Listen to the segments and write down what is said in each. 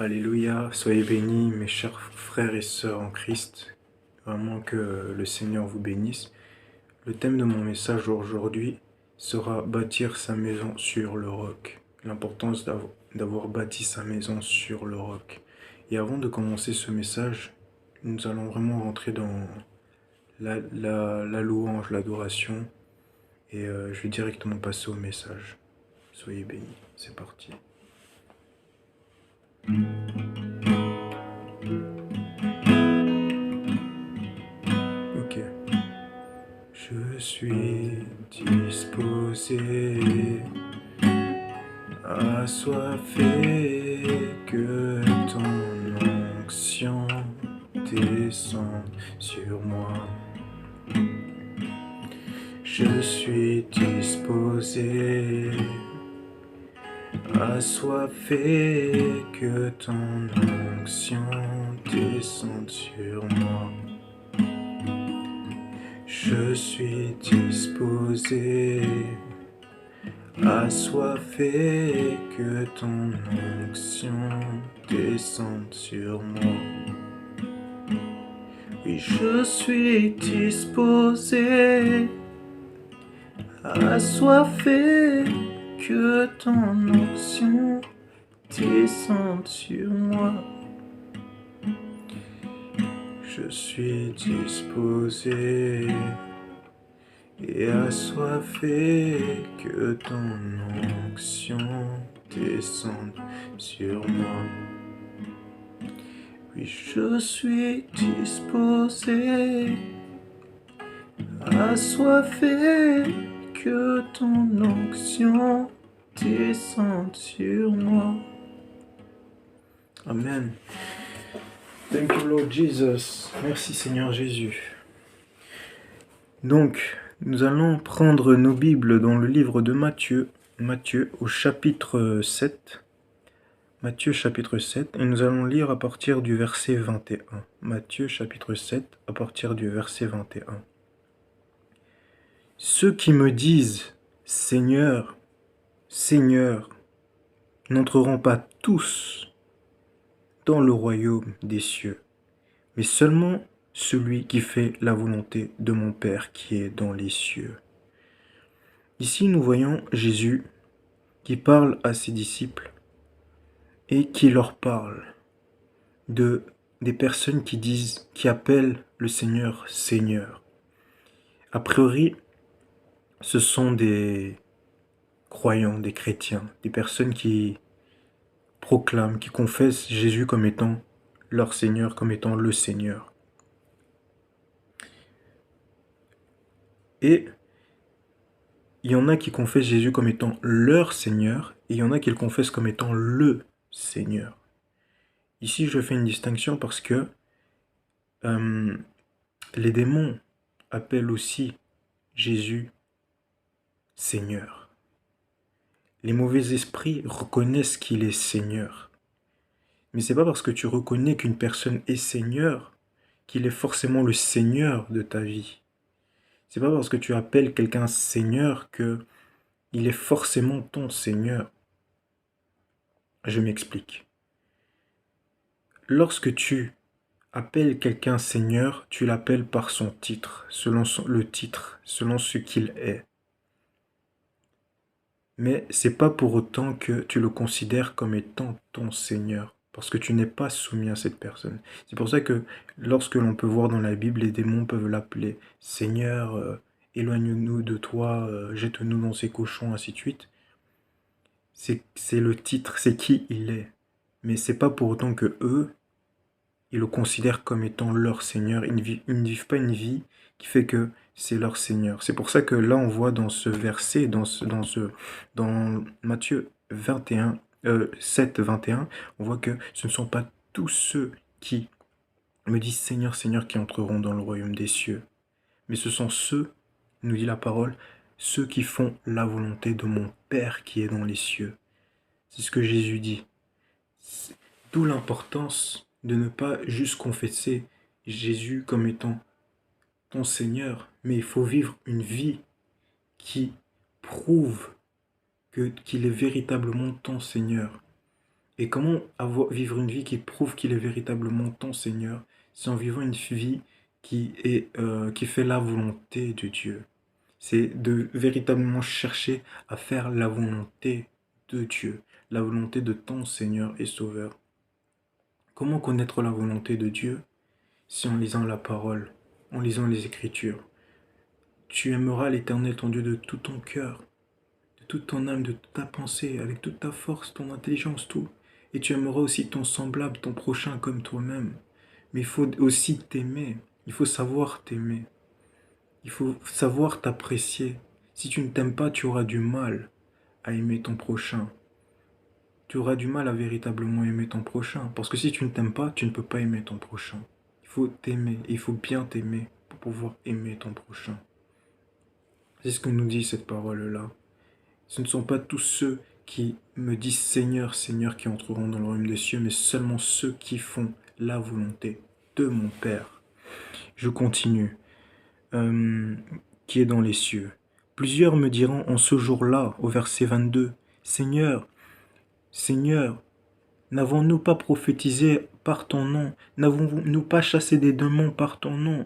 Alléluia, soyez bénis mes chers frères et sœurs en Christ. Vraiment que le Seigneur vous bénisse. Le thème de mon message aujourd'hui sera bâtir sa maison sur le roc. L'importance d'avoir bâti sa maison sur le roc. Et avant de commencer ce message, nous allons vraiment rentrer dans la louange, l'adoration. Et je vais directement passer au message. Soyez bénis, c'est parti. Ok. Je suis disposé, assoiffé, que ton onction descende sur moi. Je suis disposé, assoiffé, que ton onction descende sur moi. Je suis disposé, assoiffé, que ton onction descende sur moi. Oui, je suis disposé, assoiffé, que ton onction descende sur moi. Je suis disposé et assoiffé, que ton onction descende sur moi. Oui, je suis disposé, assoiffé, que ton onction descende sur moi. Amen. Thank you, Lord Jesus. Merci, Seigneur Jésus. Donc, nous allons prendre nos Bibles dans le livre de Matthieu au chapitre 7. Matthieu chapitre 7, et nous allons lire à partir du verset 21. Matthieu chapitre 7, à partir du verset 21. Ceux qui me disent « Seigneur, Seigneur » n'entreront pas tous dans le royaume des cieux, mais seulement celui qui fait la volonté de mon Père qui est dans les cieux. Ici, nous voyons Jésus qui parle à ses disciples et qui leur parle des personnes qui appellent le Seigneur Seigneur. A priori, ce sont des croyants, des chrétiens, des personnes qui proclament, qui confessent Jésus comme étant leur Seigneur, comme étant le Seigneur. Et il y en a qui confessent Jésus comme étant leur Seigneur, et il y en a qui le confessent comme étant le Seigneur. Ici, je fais une distinction parce que les démons appellent aussi Jésus Seigneur. Les mauvais esprits reconnaissent qu'il est Seigneur. Mais c'est pas parce que tu reconnais qu'une personne est Seigneur qu'il est forcément le Seigneur de ta vie. C'est pas parce que tu appelles quelqu'un Seigneur que il est forcément ton Seigneur. Je m'explique. Lorsque tu appelles quelqu'un Seigneur, tu l'appelles par son titre, selon le titre, selon ce qu'il est. Mais c'est pas pour autant que tu le considères comme étant ton Seigneur, parce que tu n'es pas soumis à cette personne. C'est pour ça que lorsque l'on peut voir dans la Bible, les démons peuvent l'appeler Seigneur, éloigne-nous de toi, jette-nous dans ces cochons, ainsi de suite. C'est le titre, c'est qui il est. Mais c'est pas pour autant que eux, ils le considèrent comme étant leur Seigneur. Ils ne vivent pas une vie qui fait que c'est leur Seigneur. C'est pour ça que là, on voit dans ce verset, dans Matthieu 7, 21, on voit que ce ne sont pas tous ceux qui me disent Seigneur, Seigneur qui entreront dans le royaume des cieux. Mais ce sont ceux, nous dit la parole, ceux qui font la volonté de mon Père qui est dans les cieux. C'est ce que Jésus dit. D'où l'importance de ne pas juste confesser Jésus comme étant ton Seigneur, mais il faut vivre une vie qui prouve qu'il est véritablement ton Seigneur. Et comment vivre une vie qui prouve qu'il est véritablement ton Seigneur? C'est en vivant une vie qui fait la volonté de Dieu. C'est de véritablement chercher à faire la volonté de Dieu, la volonté de ton Seigneur et Sauveur. Comment connaître la volonté de Dieu? C'est en lisant la parole, en lisant les Écritures. Tu aimeras l'Éternel ton Dieu de tout ton cœur, de toute ton âme, de toute ta pensée, avec toute ta force, ton intelligence, tout. Et tu aimeras aussi ton semblable, ton prochain comme toi-même. Mais il faut aussi t'aimer. Il faut savoir t'aimer. Il faut savoir t'apprécier. Si tu ne t'aimes pas, tu auras du mal à aimer ton prochain. Tu auras du mal à véritablement aimer ton prochain. Parce que si tu ne t'aimes pas, tu ne peux pas aimer ton prochain. Il faut t'aimer. Il faut bien t'aimer pour pouvoir aimer ton prochain. C'est ce que nous dit cette parole-là. Ce ne sont pas tous ceux qui me disent Seigneur, Seigneur qui entreront dans le royaume des cieux, mais seulement ceux qui font la volonté de mon Père. Je continue. Qui est dans les cieux. Plusieurs me diront en ce jour-là, au verset 22, Seigneur, Seigneur, n'avons-nous pas prophétisé par ton nom? N'avons-nous pas chassé des démons par ton nom?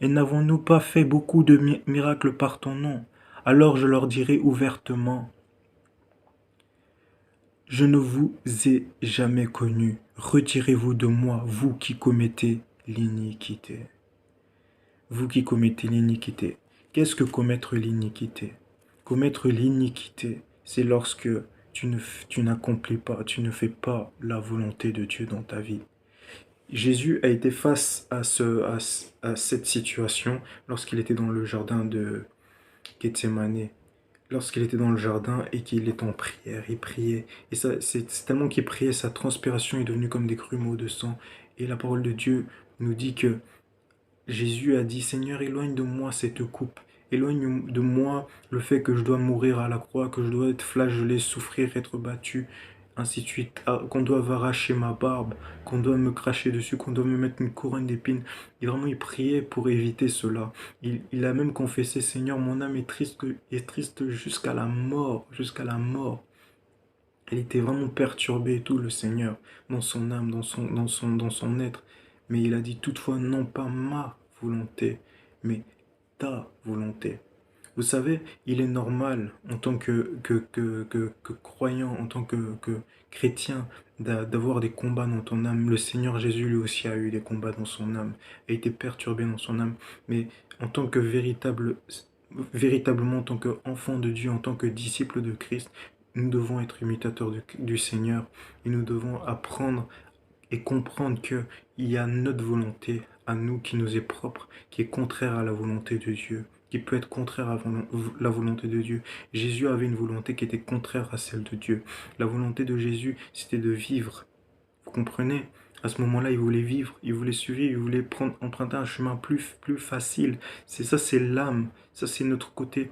Et n'avons-nous pas fait beaucoup de miracles par ton nom? Alors je leur dirai ouvertement, je ne vous ai jamais connus. Retirez-vous de moi, vous qui commettez l'iniquité. Vous qui commettez l'iniquité. Qu'est-ce que commettre l'iniquité? Commettre l'iniquité, c'est lorsque tu n'accomplis pas, tu ne fais pas la volonté de Dieu dans ta vie. Jésus a été face à cette situation lorsqu'il était dans le jardin de Gethsemane. Lorsqu'il était dans le jardin et qu'il est en prière, il priait. Et ça, c'est tellement qu'il priait, sa transpiration est devenue comme des grumeaux de sang. Et la parole de Dieu nous dit que Jésus a dit, Seigneur, éloigne de moi cette coupe. Éloigne de moi le fait que je dois mourir à la croix, que je dois être flagellé, souffrir, être battu, ainsi de suite. Qu'on doit arracher ma barbe, qu'on doit me cracher dessus, qu'on doit me mettre une couronne d'épines. Et vraiment, il priait pour éviter cela. Il a même confessé, Seigneur, mon âme est triste jusqu'à la mort, jusqu'à la mort. Elle était vraiment perturbée et tout, le Seigneur, dans son âme, dans son être. Mais il a dit toutefois, non pas ma volonté, mais ta volonté. Vous savez, il est normal en tant que croyant, en tant que chrétien, d'avoir des combats dans ton âme. Le Seigneur Jésus lui aussi a eu des combats dans son âme, a été perturbé dans son âme. Mais en tant que véritablement en tant qu'enfant de Dieu, en tant que disciple de Christ, nous devons être imitateurs du Seigneur et nous devons apprendre et comprendre qu'il y a notre volonté à nous qui nous est propre, qui est contraire à la volonté de Dieu, qui peut être contraire à la volonté de Dieu. Jésus avait une volonté qui était contraire à celle de Dieu. La volonté de Jésus, c'était de vivre. Vous comprenez? À ce moment-là, il voulait vivre, il voulait survivre, il voulait emprunter un chemin plus facile. C'est ça, c'est l'âme. Ça, c'est notre côté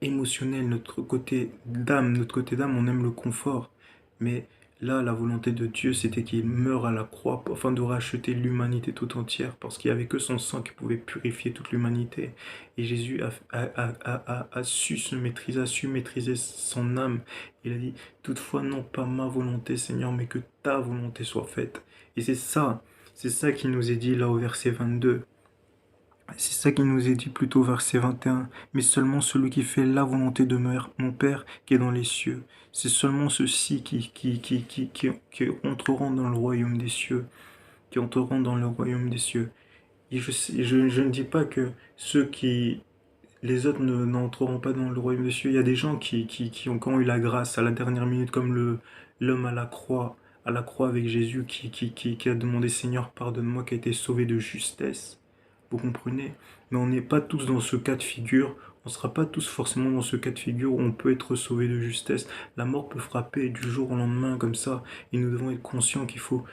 émotionnel, notre côté d'âme. Notre côté d'âme, on aime le confort. Mais là, la volonté de Dieu, c'était qu'il meure à la croix afin de racheter l'humanité tout entière, parce qu'il n'y avait que son sang qui pouvait purifier toute l'humanité. Et Jésus a su se maîtriser, a su maîtriser son âme. Il a dit, toutefois, non pas ma volonté, Seigneur, mais que ta volonté soit faite. Et c'est ça qui nous est dit là au verset 22. C'est ça qui nous est dit plutôt verset 21. Mais seulement celui qui fait la volonté de mon Père qui est dans les cieux. C'est seulement ceux-ci qui entreront dans le royaume des cieux. Qui entreront dans le royaume des cieux. Et je ne dis pas que les autres n'entreront pas dans le royaume des cieux. Il y a des gens qui ont eu la grâce à la dernière minute, comme l'homme à la croix avec Jésus qui a demandé Seigneur, pardonne-moi, qui a été sauvé de justesse. Vous comprenez? Mais on n'est pas tous dans ce cas de figure. On ne sera pas tous forcément dans ce cas de figure où on peut être sauvé de justesse. La mort peut frapper du jour au lendemain comme ça. Et nous devons être conscients qu'il faut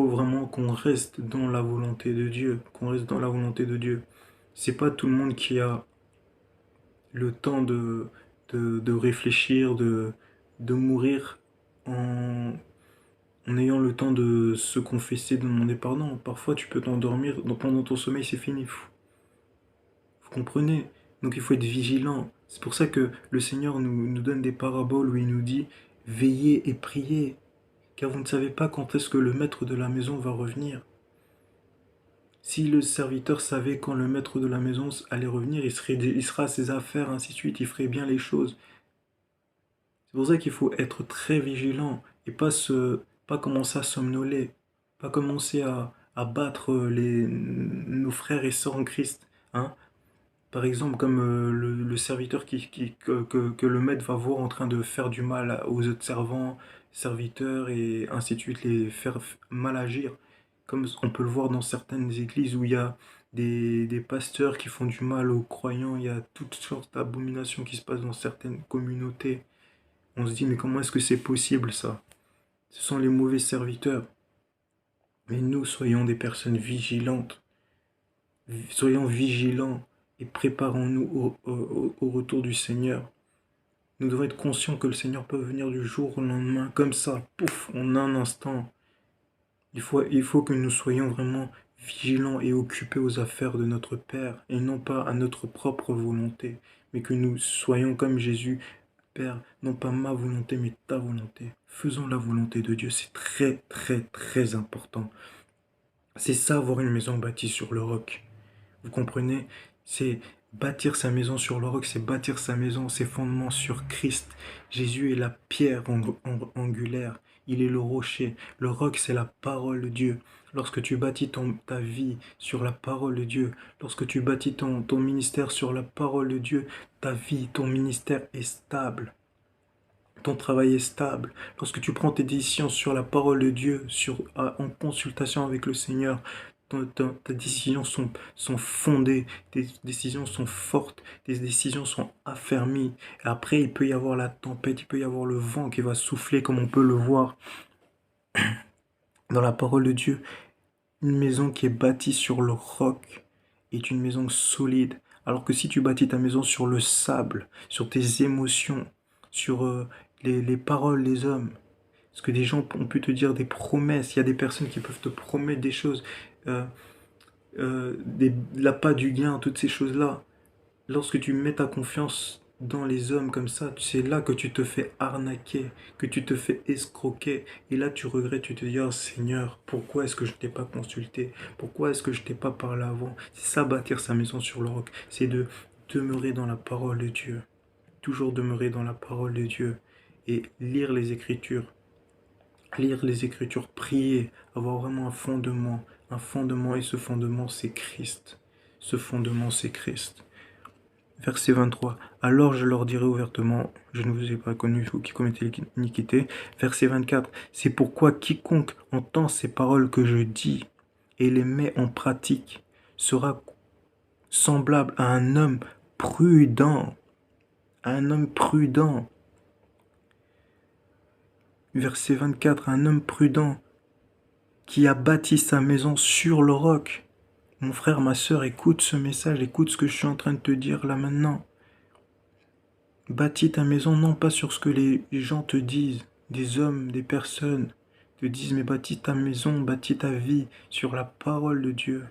vraiment qu'on reste dans la volonté de Dieu. Qu'on reste dans la volonté de Dieu. C'est pas tout le monde qui a le temps de réfléchir, de mourir en ayant le temps de se confesser, de demander pardon. Parfois, tu peux t'endormir, pendant ton sommeil, c'est fini. Vous comprenez? Donc, il faut être vigilant. C'est pour ça que le Seigneur nous donne des paraboles où il nous dit veillez et priez. car vous ne savez pas quand est-ce que le maître de la maison va revenir. Si le serviteur savait quand le maître de la maison allait revenir, il sera à ses affaires, ainsi de suite, il ferait bien les choses. C'est pour ça qu'il faut être très vigilant et pas commencer à somnoler, pas commencer à battre nos frères et sœurs en Christ, hein. Par exemple, comme le serviteur que le maître va voir en train de faire du mal aux autres servants, serviteurs et ainsi de suite, les faire mal agir. Comme on peut le voir dans certaines églises où il y a des pasteurs qui font du mal aux croyants, il y a toutes sortes d'abominations qui se passent dans certaines communautés. On se dit, mais comment est-ce que c'est possible ça? Ce sont les mauvais serviteurs. Mais nous, soyons des personnes vigilantes. Soyons vigilants et préparons-nous au retour du Seigneur. Nous devons être conscients que le Seigneur peut venir du jour au lendemain, comme ça, pouf, en un instant. Il faut que nous soyons vraiment vigilants et occupés aux affaires de notre Père, et non pas à notre propre volonté, mais que nous soyons comme Jésus. Père, non pas ma volonté, mais ta volonté. Faisons la volonté de Dieu, c'est très, très, très important. C'est ça, avoir une maison bâtie sur le roc. Vous comprenez? C'est bâtir sa maison sur le roc, c'est bâtir sa maison, ses fondements sur Christ. Jésus est la pierre angulaire, il est le rocher. Le roc, c'est la parole de Dieu. Lorsque tu bâtis ta vie sur la parole de Dieu, lorsque tu bâtis ton ministère sur la parole de Dieu, ta vie, ton ministère est stable. Ton travail est stable. Lorsque tu prends tes décisions sur la parole de Dieu, en consultation avec le Seigneur, tes décisions sont fondées, tes décisions sont fortes, tes décisions sont affermies. Et après, il peut y avoir la tempête, il peut y avoir le vent qui va souffler comme on peut le voir dans la parole de Dieu. Une maison qui est bâtie sur le roc est une maison solide. Alors que si tu bâtis ta maison sur le sable, sur tes émotions, sur les paroles des hommes, parce que des gens ont pu te dire des promesses, il y a des personnes qui peuvent te promettre des choses, euh, l'appât du gain, toutes ces choses-là. Lorsque tu mets ta confiance dans les hommes comme ça, c'est là que tu te fais arnaquer, que tu te fais escroquer. Et là, tu regrettes, tu te dis, oh Seigneur, pourquoi est-ce que je t'ai pas consulté? Pourquoi est-ce que je t'ai pas parlé avant? C'est ça, bâtir sa maison sur le roc. C'est de demeurer dans la parole de Dieu. Toujours demeurer dans la parole de Dieu. Et lire les Écritures. Lire les Écritures, prier, avoir vraiment un fondement. Un fondement, et ce fondement, c'est Christ. Ce fondement, c'est Christ. Verset 23. Alors je leur dirai ouvertement, je ne vous ai pas connu, vous qui commettez l'iniquité. Verset 24. C'est pourquoi quiconque entend ces paroles que je dis et les met en pratique sera semblable à un homme prudent. À un homme prudent. Verset 24. Un homme prudent qui a bâti sa maison sur le roc. Mon frère, ma sœur, écoute ce message, écoute ce que je suis en train de te dire là maintenant. Bâtis ta maison non pas sur ce que les gens te disent, des hommes, des personnes te disent, mais bâtis ta maison, bâtis ta vie sur la parole de Dieu.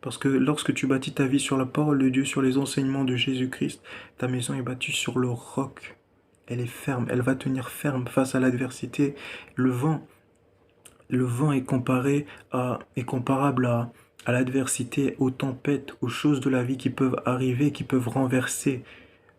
Parce que lorsque tu bâtis ta vie sur la parole de Dieu, sur les enseignements de Jésus-Christ, ta maison est bâtie sur le roc. Elle est ferme, elle va tenir ferme face à l'adversité. Le vent est comparable à l'adversité, aux tempêtes, aux choses de la vie qui peuvent arriver, qui peuvent renverser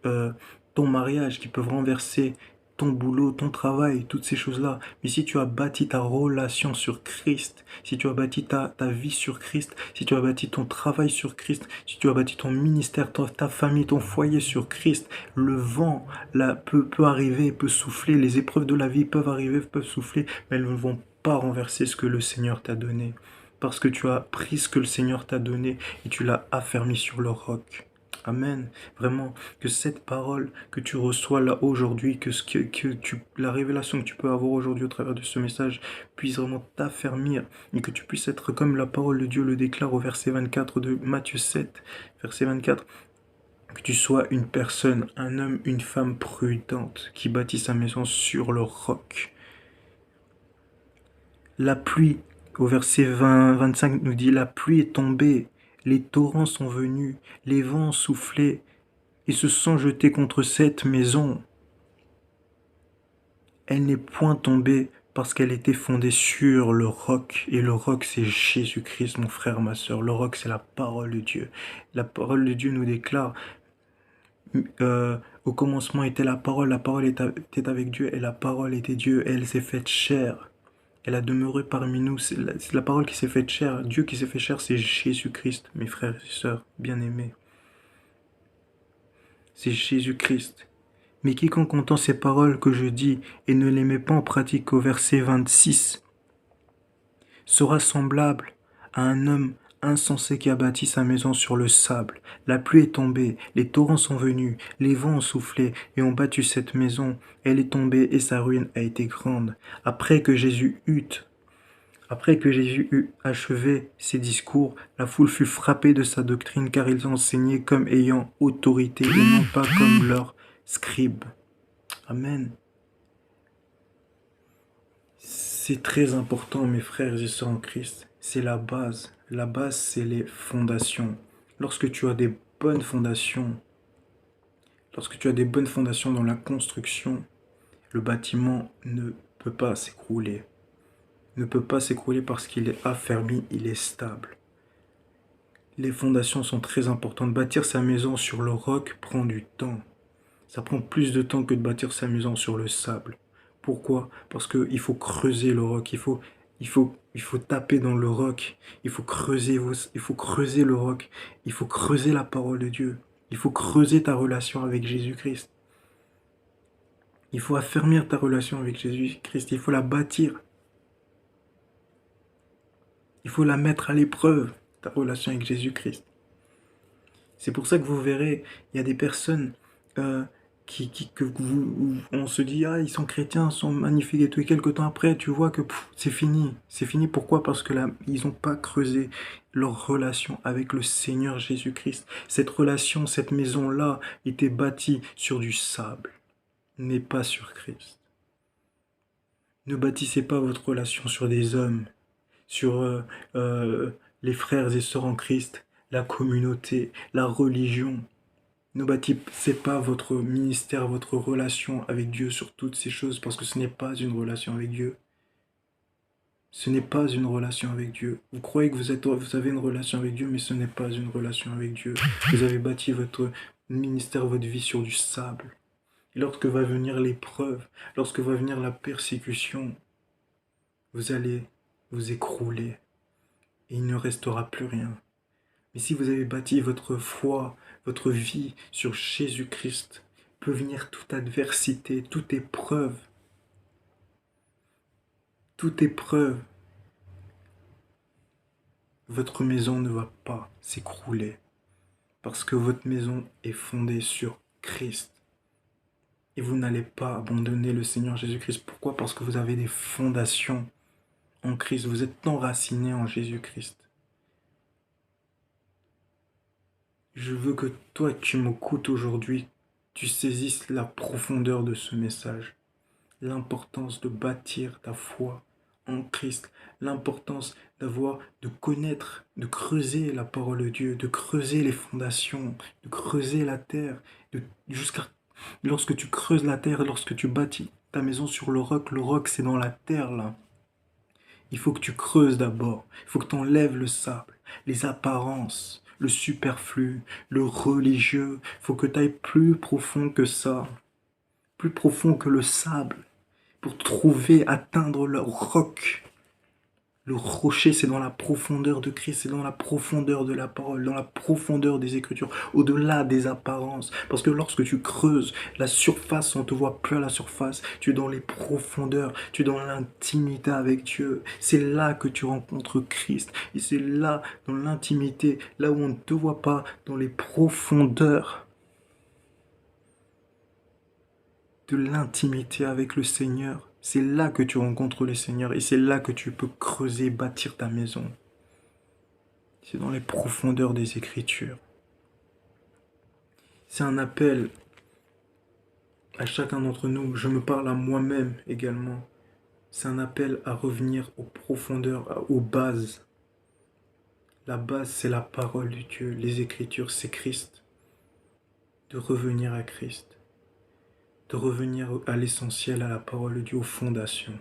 ton mariage, qui peuvent renverser ton boulot, ton travail, toutes ces choses-là. Mais si tu as bâti ta relation sur Christ, si tu as bâti ta vie sur Christ, si tu as bâti ton travail sur Christ, si tu as bâti ton ministère, ta famille, ton foyer sur Christ, le vent là, peut arriver, peut souffler, les épreuves de la vie peuvent arriver, peuvent souffler, mais elles ne vont pas renverser ce que le Seigneur t'a donné. Parce que tu as pris ce que le Seigneur t'a donné et tu l'as affermi sur le roc. Amen. Vraiment, que cette parole que tu reçois là aujourd'hui, la révélation que tu peux avoir aujourd'hui au travers de ce message puisse vraiment t'affermir et que tu puisses être comme la parole de Dieu le déclare au verset 24 de Matthieu 7, verset 24. Que tu sois une personne, un homme, une femme prudente qui bâtit sa maison sur le roc. La pluie, au verset 25 nous dit, la pluie est tombée. Les torrents sont venus, les vents ont soufflé et se sont jetés contre cette maison. Elle n'est point tombée Parce qu'elle était fondée sur le roc. Et le roc, c'est Jésus-Christ, mon frère, ma sœur. Le roc, c'est la parole de Dieu. La parole de Dieu nous déclare, au commencement était la parole était avec Dieu, et la parole était Dieu, et elle s'est faite chair. Elle a demeuré parmi nous. C'est la parole qui s'est faite chair. Dieu qui s'est fait chair, c'est Jésus-Christ, mes frères et sœurs bien-aimés. C'est Jésus-Christ. Mais quiconque entend ces paroles que je dis et ne les met pas en pratique, au verset 26, sera semblable à un homme insensé qui a bâti sa maison sur le sable. La pluie est tombée, les torrents sont venus, les vents ont soufflé et ont battu cette maison. Elle est tombée et sa ruine a été grande. Après que Jésus eut achevé ses discours, la foule fut frappée de sa doctrine, car ils enseignaient comme ayant autorité et non pas comme leurs scribes. Amen. C'est très important, mes frères et sœurs en Christ. C'est la base. La base, c'est les fondations. Lorsque tu as des bonnes fondations, lorsque tu as des bonnes fondations dans la construction, le bâtiment ne peut pas s'écrouler. Ne peut pas s'écrouler parce qu'il est affermi, il est stable. Les fondations sont très importantes. Bâtir sa maison sur le roc prend du temps. Ça prend plus de temps que de bâtir sa maison sur le sable. Pourquoi? Parce qu'il faut creuser le roc, il faut taper dans le roc, il faut creuser le roc, il faut creuser la parole de Dieu, il faut creuser ta relation avec Jésus-Christ. Il faut affermir ta relation avec Jésus-Christ, il faut la bâtir. Il faut la mettre à l'épreuve, ta relation avec Jésus-Christ. C'est pour ça que vous verrez, il y a des personnes euh, on se dit, ah, ils sont chrétiens, ils sont magnifiques et tout. Et quelques temps après, tu vois que c'est fini. C'est fini, pourquoi? Parce que là, ils n'ont pas creusé leur relation avec le Seigneur Jésus-Christ. Cette relation, cette maison-là, était bâtie sur du sable, mais pas sur Christ. Ne bâtissez pas votre relation sur des hommes, sur les frères et sœurs en Christ, la communauté, la religion. Ne bâtissez pas votre ministère, votre relation avec Dieu sur toutes ces choses, parce que ce n'est pas une relation avec Dieu. Ce n'est pas une relation avec Dieu. Vous croyez que vous avez une relation avec Dieu, mais ce n'est pas une relation avec Dieu. Vous avez bâti votre ministère, votre vie sur du sable. Et lorsque va venir l'épreuve, lorsque va venir la persécution, vous allez vous écrouler et il ne restera plus rien. Mais si vous avez bâti votre foi, votre vie sur Jésus-Christ, peut venir toute adversité, toute épreuve, votre maison ne va pas s'écrouler parce que votre maison est fondée sur Christ. Et vous n'allez pas abandonner le Seigneur Jésus-Christ. Pourquoi? Parce que vous avez des fondations en Christ. Vous êtes enracinés en Jésus-Christ. Je veux que toi qui m'écoutes aujourd'hui, tu saisisses la profondeur de ce message. L'importance de bâtir ta foi en Christ. L'importance de connaître, de creuser la parole de Dieu, de creuser les fondations, de creuser la terre. Lorsque tu creuses la terre, lorsque tu bâtis ta maison sur le roc c'est dans la terre là. Il faut que tu creuses d'abord. Il faut que tu enlèves le sable, les apparences, le superflu, le religieux. Il faut que tu ailles plus profond que ça. Plus profond que le sable. Pour trouver, atteindre le roc. Le rocher, c'est dans la profondeur de Christ, c'est dans la profondeur de la parole, dans la profondeur des Écritures, au-delà des apparences. Parce que lorsque tu creuses la surface, on ne te voit plus à la surface. Tu es dans les profondeurs, tu es dans l'intimité avec Dieu. C'est là que tu rencontres Christ. Et c'est là, dans l'intimité, là où on ne te voit pas, dans les profondeurs de l'intimité avec le Seigneur. C'est là que tu rencontres le Seigneur et c'est là que tu peux creuser, bâtir ta maison. C'est dans les profondeurs des Écritures. C'est un appel à chacun d'entre nous. Je me parle à moi-même également. C'est un appel à revenir aux profondeurs, aux bases. La base, c'est la parole de Dieu. Les Écritures, c'est Christ. De revenir à Christ. De revenir à l'essentiel, à la parole de Dieu, aux fondations.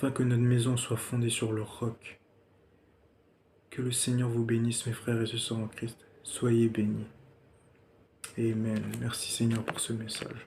afin que notre maison soit fondée sur le roc. Que le Seigneur vous bénisse, mes frères et sœurs en Christ. Soyez bénis. Amen. Merci Seigneur pour ce message.